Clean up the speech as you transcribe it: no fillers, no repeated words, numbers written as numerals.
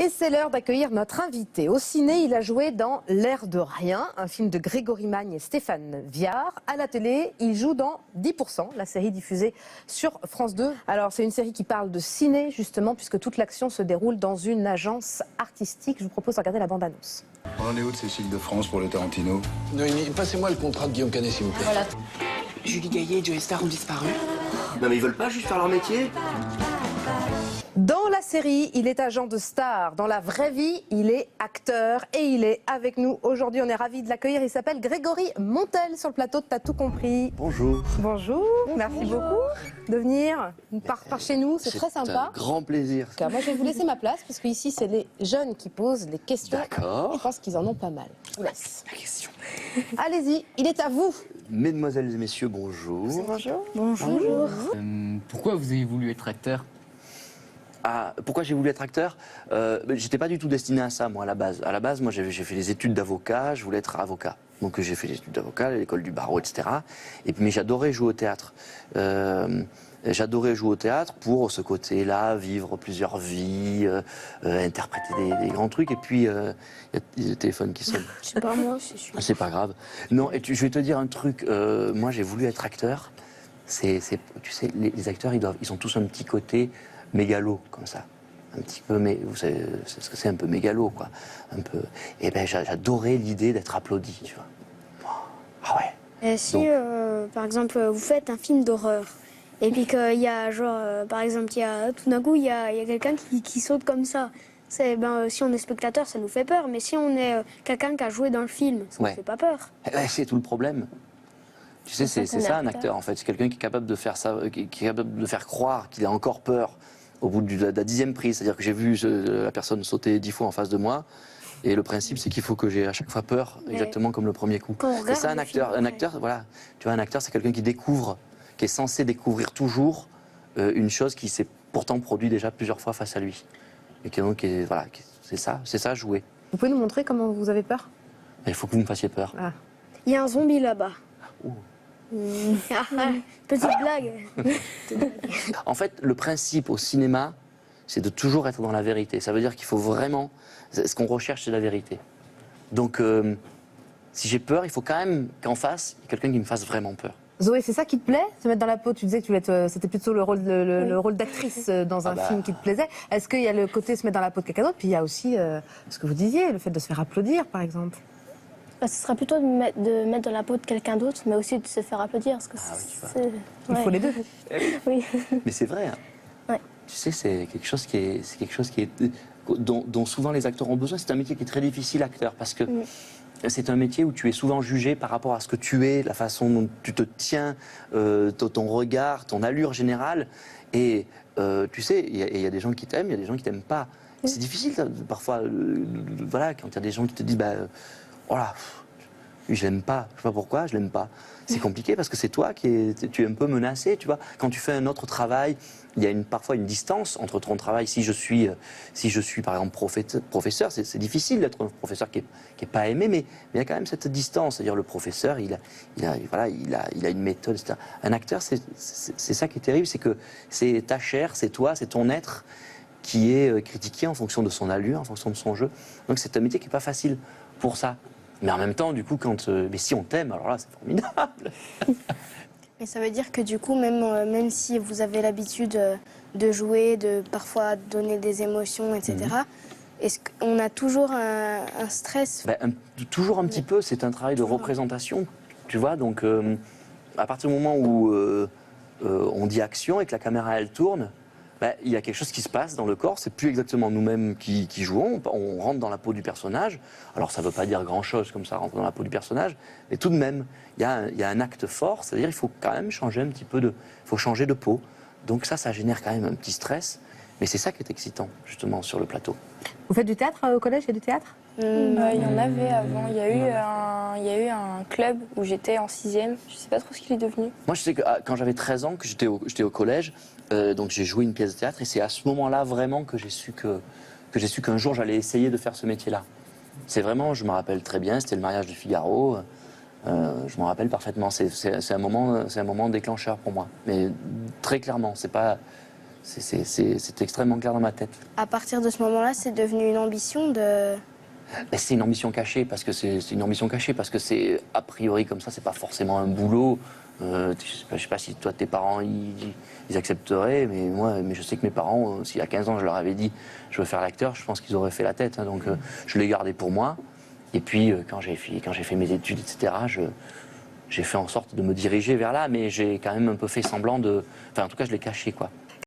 Et c'est l'heure d'accueillir notre invité. Au ciné, il a joué dans L'air de rien, un film de Grégory Magne et Stéphane Viard. À la télé, il joue dans 10%, la série diffusée sur France 2. Alors, c'est une série qui parle de ciné, justement, puisque toute l'action se déroule dans une agence artistique. Je vous propose de regarder la bande-annonce. On en est où de Cécile de France pour le Tarantino? Noémie, passez-moi le contrat de Guillaume Canet, s'il vous plaît. Voilà. Julie Gaillet et Joey Star ont disparu. Non mais ils veulent pas juste faire leur métier? Dans la série, il est agent de star. Dans la vraie vie, il est acteur et il est avec nous aujourd'hui. On est ravis de l'accueillir. Il s'appelle Grégory Montel sur le plateau de T'as tout compris. Bonjour. Bonjour, merci beaucoup de venir par chez nous. C'est très sympa. Un grand plaisir. Car moi, je vais vous laisser ma place parce qu'ici, c'est les jeunes qui posent les questions. D'accord. Je pense qu'ils en ont pas mal. Je vous laisse. La question. Allez-y, il est à vous. Mesdemoiselles et messieurs, bonjour. Bonjour. Bonjour. Pourquoi vous avez voulu être acteur? Ah, pourquoi j'ai voulu être acteur? J'étais pas du tout destiné à ça, moi, à la base. À la base, moi, j'ai fait des études d'avocat, je voulais être avocat. Donc j'ai fait des études d'avocat à l'école du barreau, etc. Mais j'adorais jouer au théâtre. J'adorais jouer au théâtre pour ce côté-là, vivre plusieurs vies, interpréter des grands trucs. Et puis, il y a le téléphone qui sonne. C'est pas moi, c'est sûr. C'est pas grave. Non, et je vais te dire un truc. Moi, j'ai voulu être acteur. Tu sais, les acteurs, ils ont tous un petit côté mégalo, comme ça. Un petit peu, mais vous savez ce que c'est, un peu mégalo, quoi. Un peu. Et ben, j'adorais l'idée d'être applaudi, tu vois. Ah ouais. Et si, par exemple, vous faites un film d'horreur, et puis qu'il y a, genre, par exemple, tout d'un coup, il y a quelqu'un qui saute comme ça. Si on est spectateur, ça nous fait peur, mais si on est quelqu'un qui a joué dans le film, ça ne fait pas peur. C'est tout le problème. Tu sais, c'est ça un acteur, en fait. C'est quelqu'un qui est capable de faire ça, qui est capable de faire croire qu'il a encore peur au bout de la 10e prise. C'est-à-dire que j'ai vu la personne sauter 10 fois en face de moi. Et le principe, c'est qu'il faut que j'ai à chaque fois peur, exactement comme le premier coup. C'est ça un acteur. Un acteur, voilà. Tu vois, un acteur, c'est quelqu'un qui découvre, qui est censé découvrir toujours une chose qui s'est pourtant produit déjà plusieurs fois face à lui. Et qui donc, voilà, c'est ça, jouer. Vous pouvez nous montrer comment vous avez peur? Il faut que vous me fassiez peur. Ah. Il y a un zombie là-bas. Ouh. Petite blague. En fait, le principe au cinéma, c'est de toujours être dans la vérité. Ça veut dire qu'il faut vraiment... Ce qu'on recherche, c'est la vérité. Donc, si j'ai peur, il faut quand même qu'en face, il y ait quelqu'un qui me fasse vraiment peur. Zoé, c'est ça qui te plaît? Se mettre dans la peau? Tu disais que c'était plutôt le rôle d'actrice dans un film qui te plaisait. Est-ce qu'il y a le côté se mettre dans la peau de quelqu'un d'autre? Puis il y a aussi ce que vous disiez, le fait de se faire applaudir, par exemple. Ce serait plutôt de mettre dans la peau de quelqu'un d'autre, mais aussi de se faire applaudir. Parce que Il faut les deux. Oui. Mais c'est vrai. Hein. Ouais. Tu sais, c'est quelque chose dont souvent les acteurs ont besoin. C'est un métier qui est très difficile, acteur, parce que c'est un métier où tu es souvent jugé par rapport à ce que tu es, la façon dont tu te tiens, ton regard, ton allure générale. Et tu sais, il y a des gens qui t'aiment, il y a des gens qui t'aiment pas. C'est difficile, parfois, voilà, quand il y a des gens qui te disent... voilà, je l'aime pas, je sais pas pourquoi, je l'aime pas. C'est compliqué parce que c'est toi tu es un peu menacé, tu vois. Quand tu fais un autre travail, il y a parfois une distance entre ton travail. Si je suis par exemple professeur, c'est difficile d'être un professeur qui est pas aimé, mais il y a quand même cette distance. C'est-à-dire le professeur, il a une méthode, etc. Un acteur, c'est ça qui est terrible, c'est que c'est ta chair, c'est toi, c'est ton être qui est critiqué en fonction de son allure, en fonction de son jeu. Donc c'est un métier qui est pas facile pour ça. Mais en même temps, du coup, mais si on t'aime, alors là, c'est formidable. Et ça veut dire que du coup, même si vous avez l'habitude de jouer, de parfois donner des émotions, etc., est-ce qu'on a toujours un stress? Toujours un petit peu, c'est un travail de représentation, tu vois. Donc, à partir du moment où on dit action et que la caméra, elle tourne, il y a quelque chose qui se passe dans le corps, c'est plus exactement nous-mêmes qui jouons, on rentre dans la peau du personnage. Alors ça ne veut pas dire grand-chose comme ça, rentrer dans la peau du personnage, mais tout de même, il y a un acte fort, c'est-à-dire il faut quand même changer un petit peu il faut changer de peau. Donc ça génère quand même un petit stress, mais c'est ça qui est excitant, justement, sur le plateau. Vous faites du théâtre au collège? Il y a du théâtre? Il y en avait avant. Il y a eu un club où j'étais en 6e. Je ne sais pas trop ce qu'il est devenu. Moi, je sais que quand j'avais 13 ans, que j'étais au collège, donc j'ai joué une pièce de théâtre, et c'est à ce moment-là vraiment que j'ai su qu'un jour j'allais essayer de faire ce métier-là. C'est vraiment, je me rappelle très bien, c'était le mariage de Figaro. Je me rappelle parfaitement. C'est un moment déclencheur pour moi, mais très clairement. C'est extrêmement clair dans ma tête. À partir de ce moment-là, c'est devenu une ambition de... Ben, c'est une ambition cachée parce que c'est a priori comme ça, c'est pas forcément un boulot. Je sais pas si toi tes parents ils accepteraient, mais je sais que mes parents, s'il y a 15 ans je leur avais dit je veux faire l'acteur, je pense qu'ils auraient fait la tête. Hein, donc je l'ai gardé pour moi. Et puis quand j'ai fait mes études, etc. J'ai fait en sorte de me diriger vers là, mais j'ai quand même un peu fait semblant de. Enfin, en tout cas, je l'ai caché, quoi.